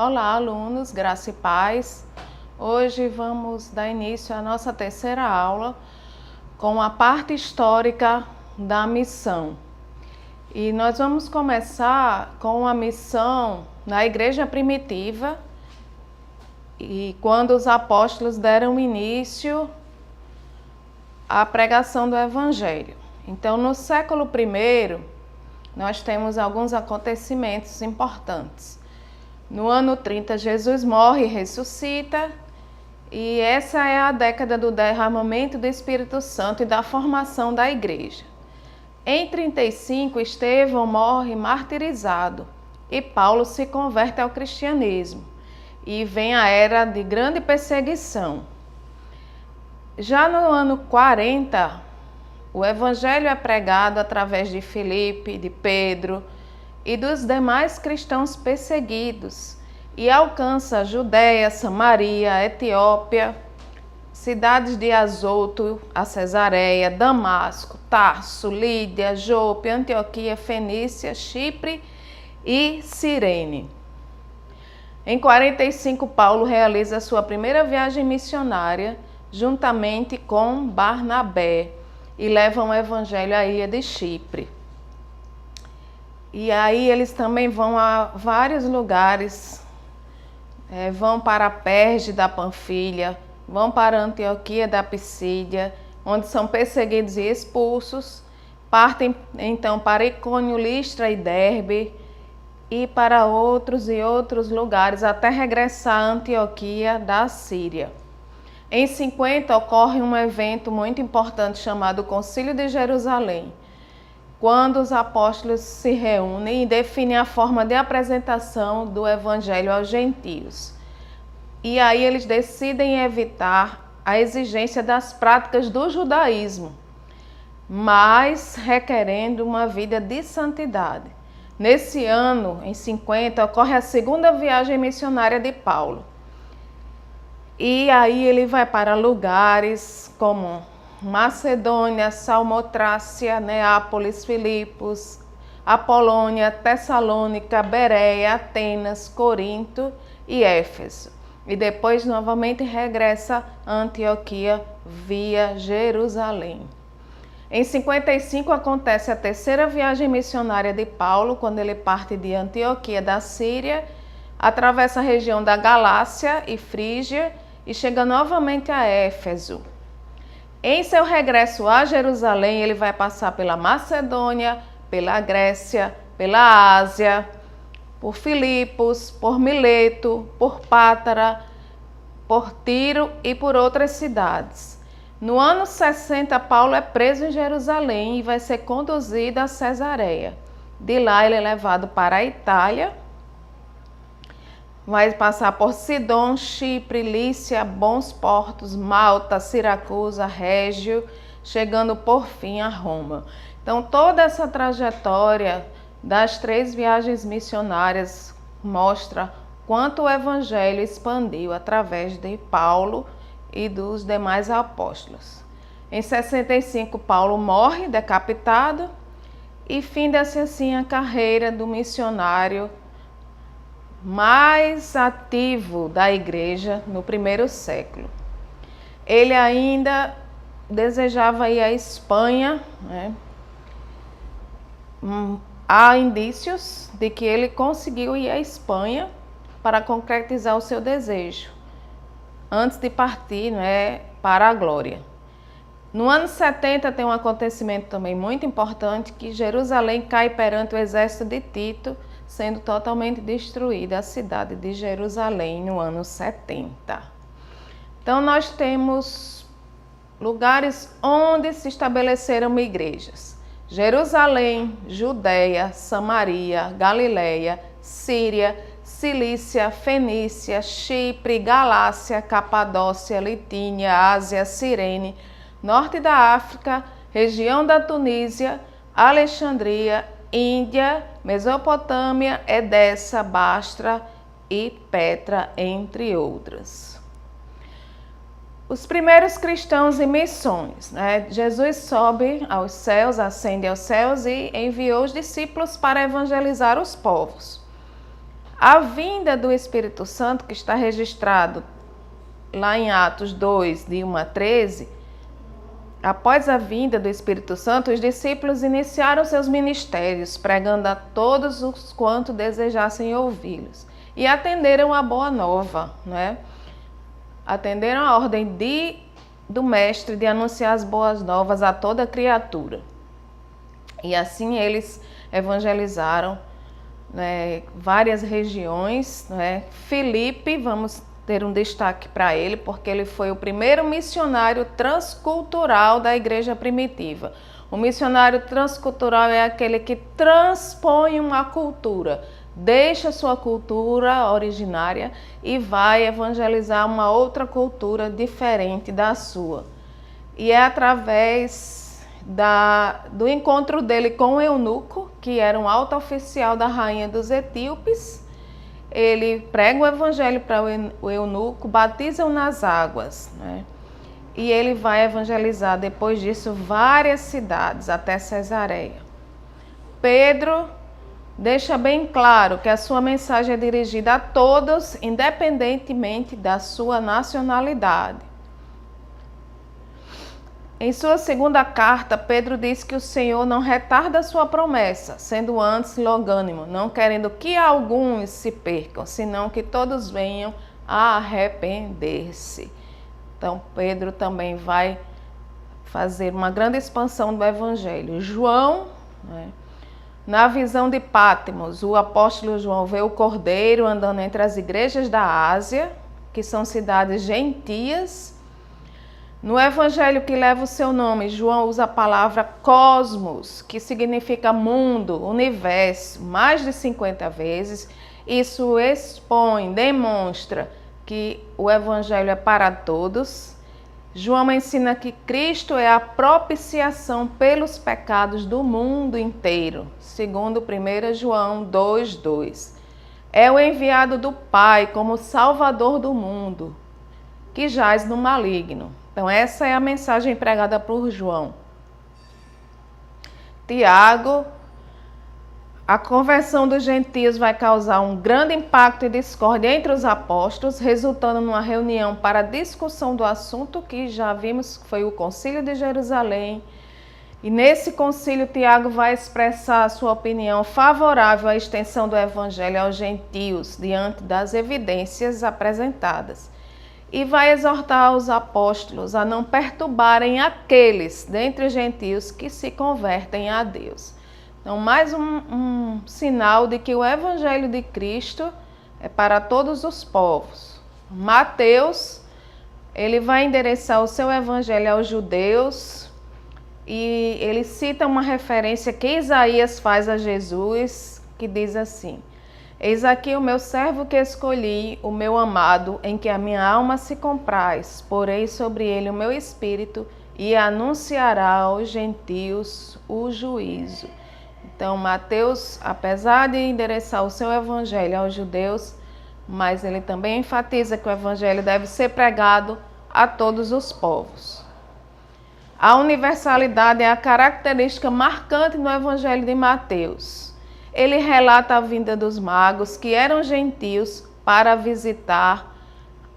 Olá, alunos, graça e paz. Hoje vamos dar início à nossa terceira aula com a parte histórica da missão. E nós vamos começar com a missão na igreja primitiva e quando os apóstolos deram início à pregação do evangelho. Então, no século I, nós temos alguns acontecimentos importantes. No ano 30, Jesus morre e ressuscita, e essa é a década do derramamento do Espírito Santo e da formação da igreja. Em 35, Estevão morre martirizado e Paulo se converte ao cristianismo e vem a era de grande perseguição. Já no ano 40, o evangelho é pregado através de Filipe, de Pedro e dos demais cristãos perseguidos e alcança a Judéia, Samaria, Etiópia, cidades de Azoto, a Cesareia, Damasco, Tarso, Lídia, Jope, Antioquia, Fenícia, Chipre e Cirene. Em 45, Paulo realiza sua primeira viagem missionária juntamente com Barnabé e levam o evangelho à ilha de Chipre. E aí eles também vão a vários lugares, vão para Perge da Panfilha, vão para Antioquia da Pisídia, onde são perseguidos e expulsos, partem então para Icônio, Listra e Derbe, e para outros e outros lugares, até regressar a Antioquia da Síria. Em 50 ocorre um evento muito importante chamado Concílio de Jerusalém, quando os apóstolos se reúnem e definem a forma de apresentação do evangelho aos gentios. E aí eles decidem evitar a exigência das práticas do judaísmo, mas requerendo uma vida de santidade. Nesse ano, em 50, ocorre a segunda viagem missionária de Paulo. E aí ele vai para lugares como Macedônia, Salmotrácia, Neápolis, Filipos, Apolônia, Tessalônica, Bereia, Atenas, Corinto e Éfeso. E depois novamente regressa a Antioquia via Jerusalém. Em 55 acontece a terceira viagem missionária de Paulo, quando ele parte de Antioquia da Síria, atravessa a região da Galácia e Frígia e chega novamente a Éfeso. Em seu regresso a Jerusalém, ele vai passar pela Macedônia, pela Grécia, pela Ásia, por Filipos, por Mileto, por Pátara, por Tiro e por outras cidades. No ano 60, Paulo é preso em Jerusalém e vai ser conduzido a Cesareia. De lá ele é levado para a Itália, vai passar por Sidom, Chipre, Lícia, Bons Portos, Malta, Siracusa, Régio, chegando por fim a Roma. Então toda essa trajetória das 3 viagens missionárias mostra quanto o evangelho expandiu através de Paulo e dos demais apóstolos. Em 65, Paulo morre decapitado e finda-se assim a carreira do missionário mais ativo da igreja no primeiro século. Ele ainda desejava ir à Espanha, Há indícios de que ele conseguiu ir à Espanha para concretizar o seu desejo, antes de partir para a glória. No ano 70 tem um acontecimento também muito importante, que Jerusalém cai perante o exército de Tito, sendo totalmente destruída a cidade de Jerusalém no ano 70. Então nós temos lugares onde se estabeleceram igrejas: Jerusalém, Judéia, Samaria, Galileia, Síria, Cilícia, Fenícia, Chipre, Galácia, Capadócia, Litínia, Ásia, Cirene, norte da África, região da Tunísia, Alexandria, Índia, Mesopotâmia, Edessa, Bastra e Petra, entre outras. Os primeiros cristãos e missões. Jesus sobe aos céus, ascende aos céus e enviou os discípulos para evangelizar os povos. A vinda do Espírito Santo, que está registrado lá em Atos 2, de 1 a 13, após a vinda do Espírito Santo, os discípulos iniciaram seus ministérios, pregando a todos os quantos desejassem ouvi-los. E atenderam a boa nova, né? Atenderam a ordem do Mestre de anunciar as boas novas a toda criatura. E assim eles evangelizaram, né, várias regiões, né? Filipe, vamos ter um destaque para ele, porque ele foi o primeiro missionário transcultural da igreja primitiva. O missionário transcultural é aquele que transpõe uma cultura, deixa sua cultura originária e vai evangelizar uma outra cultura diferente da sua. E é através do encontro dele com o eunuco, que era um alto oficial da rainha dos etíopes. Ele prega o evangelho para o eunuco, batiza-o nas águas, né? E ele vai evangelizar depois disso várias cidades até Cesareia. Pedro deixa bem claro que a sua mensagem é dirigida a todos, independentemente da sua nacionalidade. Em sua segunda carta, Pedro diz que o Senhor não retarda a sua promessa, sendo antes longânimo, não querendo que alguns se percam, senão que todos venham a arrepender-se. Então, Pedro também vai fazer uma grande expansão do Evangelho. João, né, na visão de Patmos, o apóstolo João vê o Cordeiro andando entre as igrejas da Ásia, que são cidades gentias. No evangelho que leva o seu nome, João usa a palavra cosmos, que significa mundo, universo, mais de 50 vezes. Isso expõe, demonstra que o evangelho é para todos. João ensina que Cristo é a propiciação pelos pecados do mundo inteiro, segundo 1 João 2:2. É o enviado do Pai como Salvador do mundo, que jaz no maligno. Então, essa é a mensagem pregada por João. Tiago, a conversão dos gentios vai causar um grande impacto e discórdia entre os apóstolos, resultando numa reunião para discussão do assunto que já vimos que foi o Concílio de Jerusalém. E nesse concílio, Tiago vai expressar a sua opinião favorável à extensão do evangelho aos gentios, diante das evidências apresentadas. E vai exortar os apóstolos a não perturbarem aqueles dentre os gentios que se convertem a Deus. Então, mais um sinal de que o evangelho de Cristo é para todos os povos. Mateus, ele vai endereçar o seu evangelho aos judeus e ele cita uma referência que Isaías faz a Jesus, que diz assim: eis aqui o meu servo que escolhi, o meu amado, em que a minha alma se compraz, porei sobre ele o meu espírito e anunciará aos gentios o juízo. Então, Mateus, apesar de endereçar o seu evangelho aos judeus, mas ele também enfatiza que o evangelho deve ser pregado a todos os povos. A universalidade é a característica marcante no evangelho de Mateus. Ele relata a vinda dos magos, que eram gentios, para visitar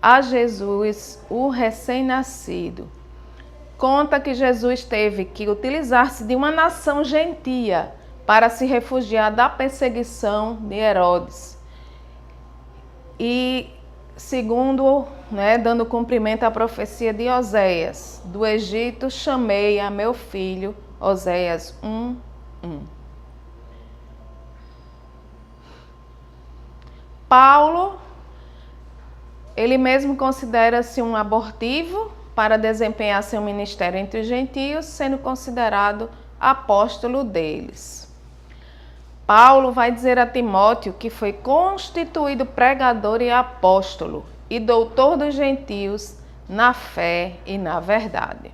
a Jesus, o recém-nascido. Conta que Jesus teve que utilizar-se de uma nação gentia para se refugiar da perseguição de Herodes. E segundo, dando cumprimento à profecia de Oséias, do Egito chamei a meu filho, Oséias 1:1. Paulo, ele mesmo considera-se um abortivo para desempenhar seu ministério entre os gentios, sendo considerado apóstolo deles. Paulo vai dizer a Timóteo que foi constituído pregador e apóstolo e doutor dos gentios na fé e na verdade.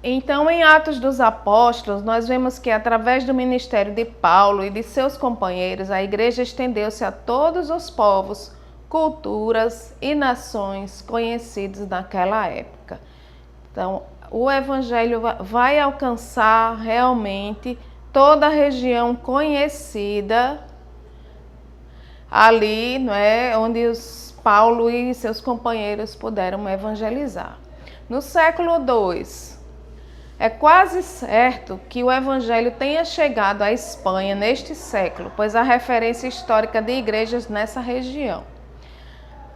Então, em Atos dos Apóstolos, nós vemos que através do ministério de Paulo e de seus companheiros, a igreja estendeu-se a todos os povos, culturas e nações conhecidos naquela época. Então, o evangelho vai alcançar realmente toda a região conhecida ali, não é, onde Paulo e seus companheiros puderam evangelizar. No século II, é quase certo que o evangelho tenha chegado à Espanha neste século, pois há referência histórica de igrejas nessa região.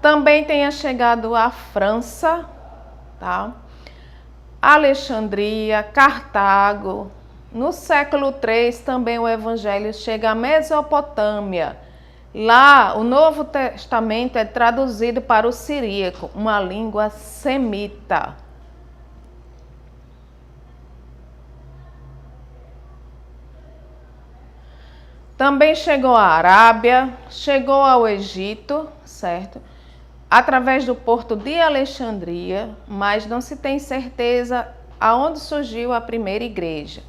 Também tenha chegado à França, tá? Alexandria, Cartago. No século III também o evangelho chega à Mesopotâmia. Lá o Novo Testamento é traduzido para o siríaco, uma língua semita. Também chegou à Arábia, chegou ao Egito, certo? Através do porto de Alexandria, mas não se tem certeza aonde surgiu a primeira igreja.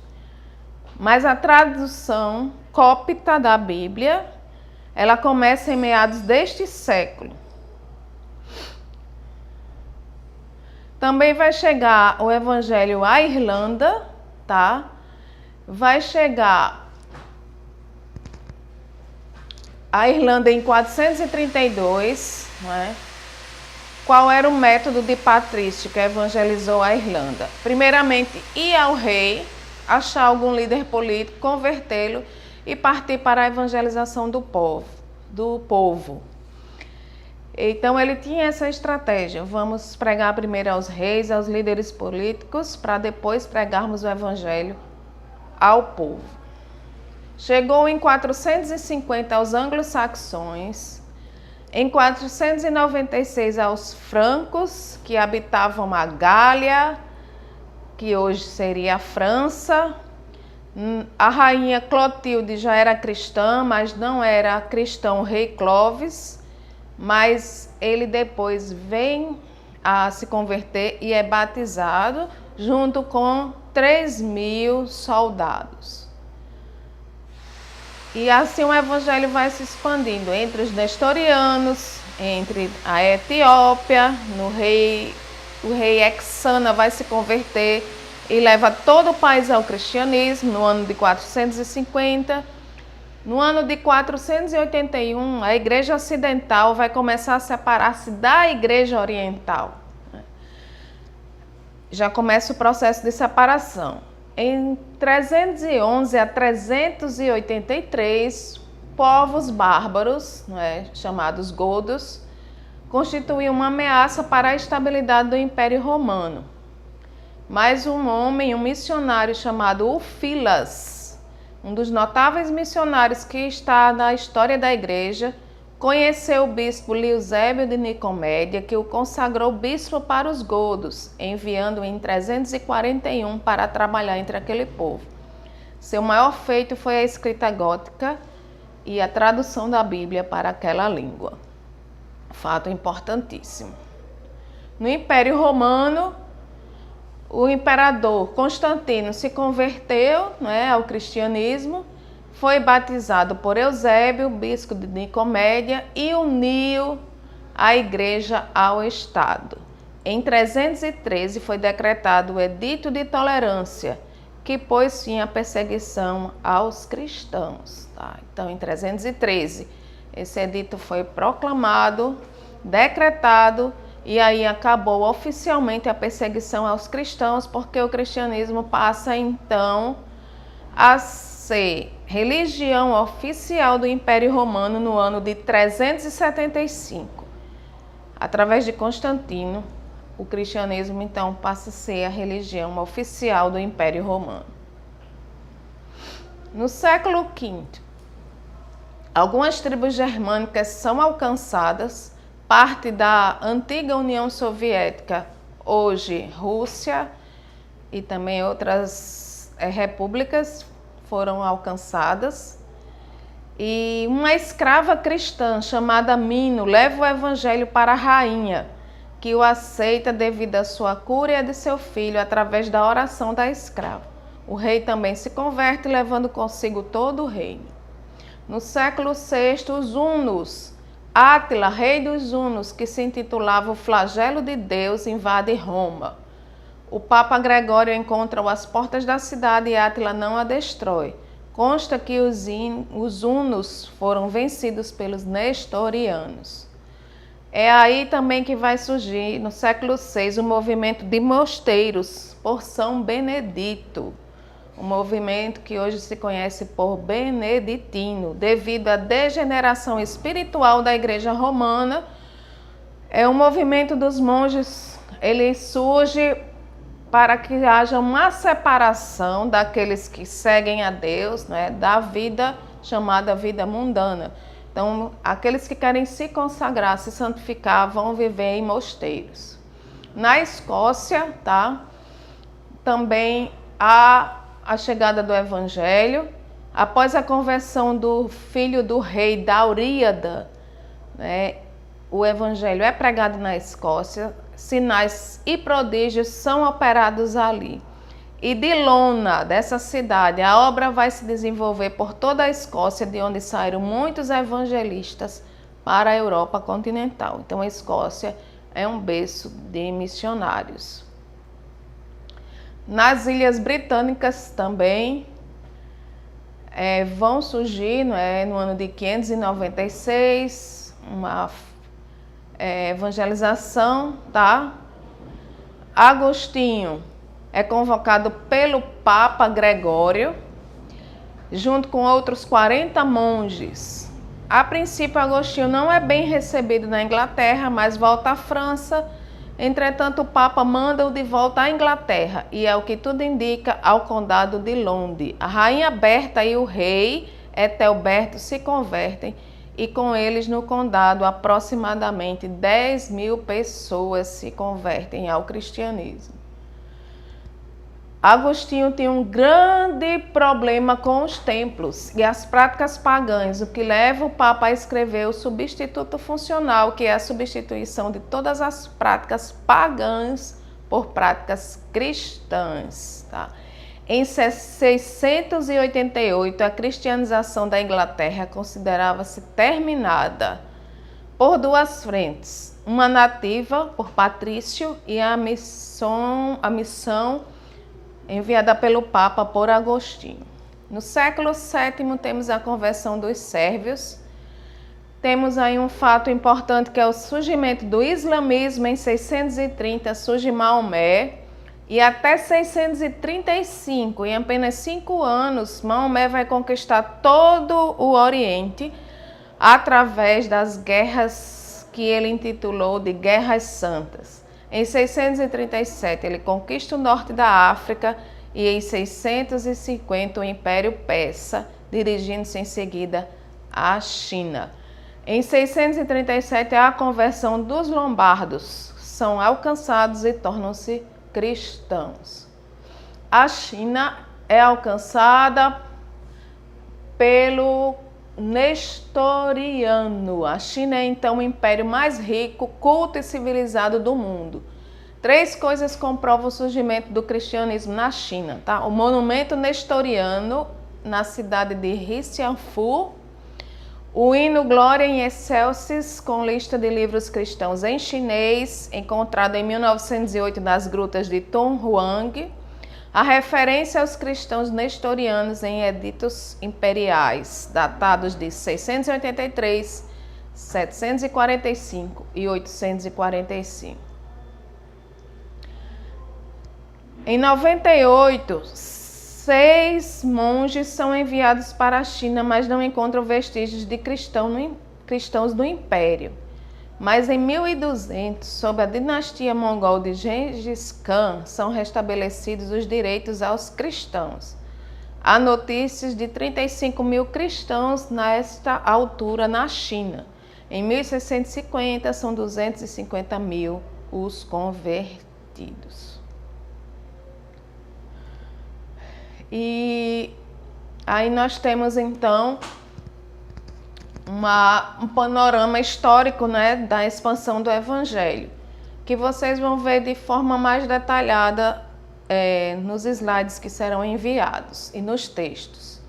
Mas a tradução cópita da Bíblia, ela começa em meados deste século. Também vai chegar o evangelho à Irlanda, tá? Vai chegar a Irlanda em 432, não é? Qual era o método de patrício que evangelizou a Irlanda? Primeiramente, ir ao rei, achar algum líder político, convertê-lo e partir para a evangelização do povo. Então ele tinha essa estratégia, vamos pregar primeiro aos reis, aos líderes políticos, para depois pregarmos o evangelho ao povo. Chegou em 450 aos anglo-saxões, em 496 aos francos, que habitavam a Gália, que hoje seria a França. A rainha Clotilde já era cristã, mas não era cristão o rei Clovis, mas ele depois vem a se converter e é batizado junto com 3.000 soldados. E assim o evangelho vai se expandindo entre os nestorianos, entre a Etiópia, o rei Exana vai se converter e leva todo o país ao cristianismo no ano de 450. No ano de 481, a igreja ocidental vai começar a separar-se da igreja oriental. Já começa o processo de separação. Em 311 a 383, povos bárbaros, chamados godos, constituíam uma ameaça para a estabilidade do Império Romano. Mas um homem, um missionário chamado Filas, um dos notáveis missionários que está na história da igreja, conheceu o bispo Eusébio de Nicomédia, que o consagrou bispo para os godos, enviando-o em 341 para trabalhar entre aquele povo. Seu maior feito foi a escrita gótica e a tradução da Bíblia para aquela língua. Fato importantíssimo. No Império Romano, o imperador Constantino se converteu ao cristianismo, foi batizado por Eusébio, bispo de Nicomédia, e uniu a igreja ao Estado. Em 313 foi decretado o Edito de Tolerância, que pôs fim à perseguição aos cristãos. Tá? Então, em 313, esse edito foi proclamado, decretado, e aí acabou oficialmente a perseguição aos cristãos, porque o cristianismo passa então a ser religião oficial do Império Romano no ano de 375. Através de Constantino, o cristianismo então passa a ser a religião oficial do Império Romano. No século V, algumas tribos germânicas são alcançadas, parte da antiga União Soviética, hoje Rússia, e também outras repúblicas foram alcançadas. E uma escrava cristã chamada Mino leva o evangelho para a rainha, que o aceita devido à sua cura e a de seu filho através da oração da escrava. O rei também se converte, levando consigo todo o reino. No século VI, os hunos, Átila, rei dos hunos, que se intitulava o Flagelo de Deus, invade Roma. O Papa Gregório encontra-o às portas da cidade e Átila não a destrói, consta que os hunos foram vencidos pelos nestorianos. É aí também que vai surgir, no século VI, o movimento de mosteiros por São Benedito, um movimento que hoje se conhece por beneditino, devido à degeneração espiritual da Igreja Romana. É um movimento dos monges, ele surge para que haja uma separação daqueles que seguem a Deus, né, da vida chamada vida mundana. Então, aqueles que querem se consagrar, se santificar, vão viver em mosteiros. Na Escócia, tá, também há a chegada do Evangelho. Após a conversão do filho do rei Dauríada, né, o Evangelho é pregado na Escócia, sinais e prodígios são operados ali. E de Lona, dessa cidade, a obra vai se desenvolver por toda a Escócia, de onde saíram muitos evangelistas para a Europa continental. Então, a Escócia é um berço de missionários. Nas Ilhas Britânicas também vão surgir, no ano de 596, uma evangelização, tá? Agostinho é convocado pelo Papa Gregório, junto com outros 40 monges. A princípio, Agostinho não é bem recebido na Inglaterra, mas volta à França. Entretanto, o Papa manda-o de volta à Inglaterra, e é o que tudo indica, ao condado de Londe. A rainha Berta e o rei Etelberto se convertem, e com eles no condado aproximadamente 10.000 pessoas se convertem ao cristianismo. Agostinho tinha um grande problema com os templos e as práticas pagãs, o que leva o Papa a escrever o Substituto Funcional, que é a substituição de todas as práticas pagãs por práticas cristãs. Tá? Em 688, a cristianização da Inglaterra considerava-se terminada por duas frentes, uma nativa por Patrício e a missão enviada pelo Papa por Agostinho. No século VII temos a conversão dos sérvios. Temos aí um fato importante que é o surgimento do islamismo. Em 630 surge Maomé e até 635, em apenas 5 anos, Maomé vai conquistar todo o Oriente através das guerras que ele intitulou de Guerras Santas. Em 637, ele conquista o norte da África e em 650 o Império Persa, dirigindo-se em seguida à China. Em 637, a conversão dos lombardos são alcançados e tornam-se cristãos. A China é alcançada pelo Nestoriano. A China é então o império mais rico, culto e civilizado do mundo. 3 coisas comprovam o surgimento do cristianismo na China, tá? O monumento nestoriano na cidade de Xianfu, o hino Glória em Excelsis, com lista de livros cristãos em chinês, encontrado em 1908 nas grutas de Tonhuang, a referência aos cristãos nestorianos em editos imperiais, datados de 683, 745 e 845. Em 98, 6 monges são enviados para a China, mas não encontram vestígios de cristãos do Império. Mas em 1200, sob a dinastia mongol de Gengis Khan, são restabelecidos os direitos aos cristãos. Há notícias de 35.000 cristãos nesta altura na China. Em 1650, são 250.000 os convertidos. E aí nós temos então um panorama histórico, né, da expansão do Evangelho, que vocês vão ver de forma mais detalhada nos slides que serão enviados e nos textos.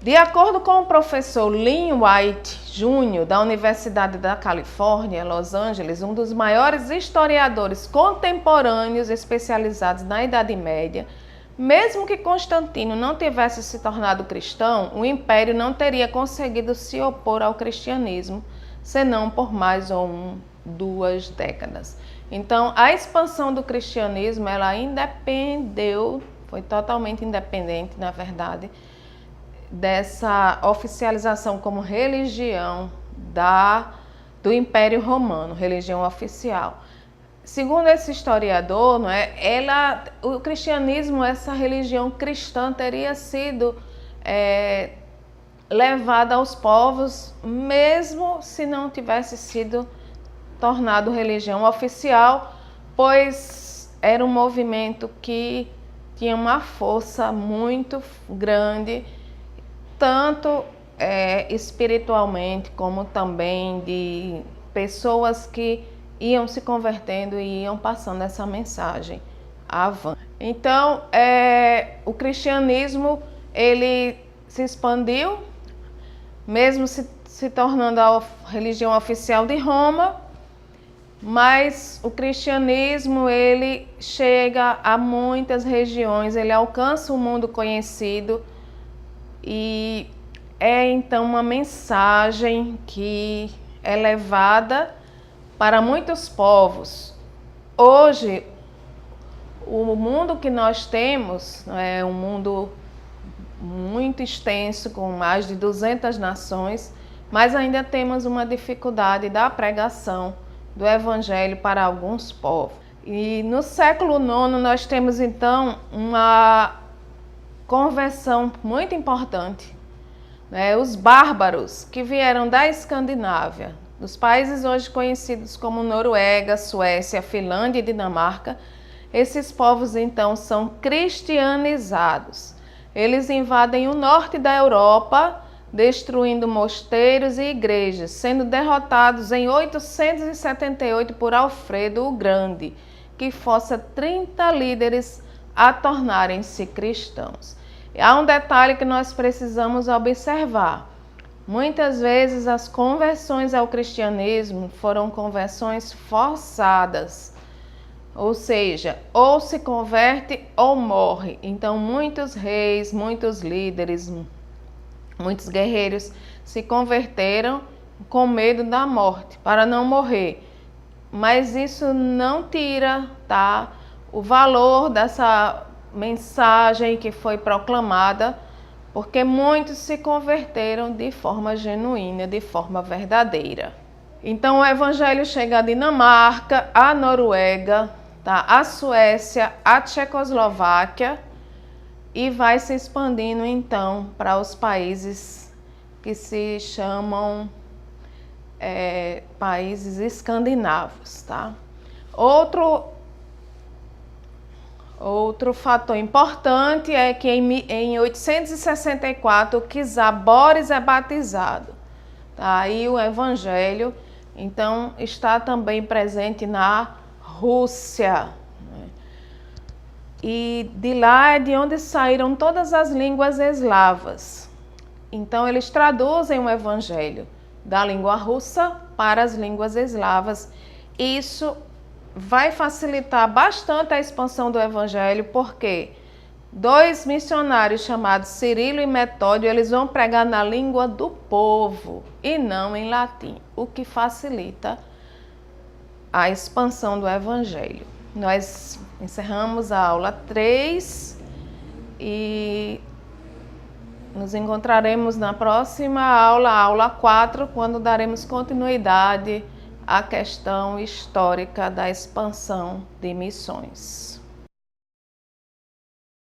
De acordo com o professor Lynn White Jr., da Universidade da Califórnia, Los Angeles, um dos maiores historiadores contemporâneos especializados na Idade Média, Mesmo que Constantino não tivesse se tornado cristão, o império não teria conseguido se opor ao cristianismo, senão por mais ou 2 décadas. Então, a expansão do cristianismo, ela independeu, foi totalmente independente, na verdade, dessa oficialização como religião do Império Romano, religião oficial. Segundo esse historiador, o cristianismo, essa religião cristã, teria sido levada aos povos, mesmo se não tivesse sido tornado religião oficial, pois era um movimento que tinha uma força muito grande, tanto espiritualmente, como também de pessoas que iam se convertendo e iam passando essa mensagem avante. Então, o cristianismo, ele se expandiu, mesmo se tornando a religião oficial de Roma, mas o cristianismo, ele chega a muitas regiões, ele alcança o mundo conhecido e é então uma mensagem que é levada para muitos povos. Hoje, o mundo que nós temos é um mundo muito extenso, com mais de 200 nações, mas ainda temos uma dificuldade da pregação do Evangelho para alguns povos. E no século IX nós temos então uma conversão muito importante. Os bárbaros que vieram da Escandinávia, dos países hoje conhecidos como Noruega, Suécia, Finlândia e Dinamarca, esses povos então são cristianizados. Eles invadem o norte da Europa, destruindo mosteiros e igrejas, sendo derrotados em 878 por Alfredo o Grande, que força 30 líderes a tornarem-se cristãos. E há um detalhe que nós precisamos observar. Muitas vezes as conversões ao cristianismo foram conversões forçadas, ou seja, ou se converte ou morre. Então muitos reis, muitos líderes, muitos guerreiros se converteram com medo da morte, para não morrer. Mas isso não tira, o valor dessa mensagem que foi proclamada, porque muitos se converteram de forma genuína, de forma verdadeira. Então o Evangelho chega à Dinamarca, à Noruega, à Suécia, à Tchecoslováquia, e vai se expandindo então para os países que se chamam países escandinavos. Outro fator importante é que em 864 o czar Boris é batizado. Aí o Evangelho então está também presente na Rússia. E de lá é de onde saíram todas as línguas eslavas. Então eles traduzem o Evangelho da língua russa para as línguas eslavas. Isso vai facilitar bastante a expansão do Evangelho, porque 2 missionários chamados Cirilo e Metódio, eles vão pregar na língua do povo e não em latim, o que facilita a expansão do Evangelho. Nós encerramos a aula 3 e nos encontraremos na próxima aula, aula 4, quando daremos continuidade à questão histórica da expansão de missões.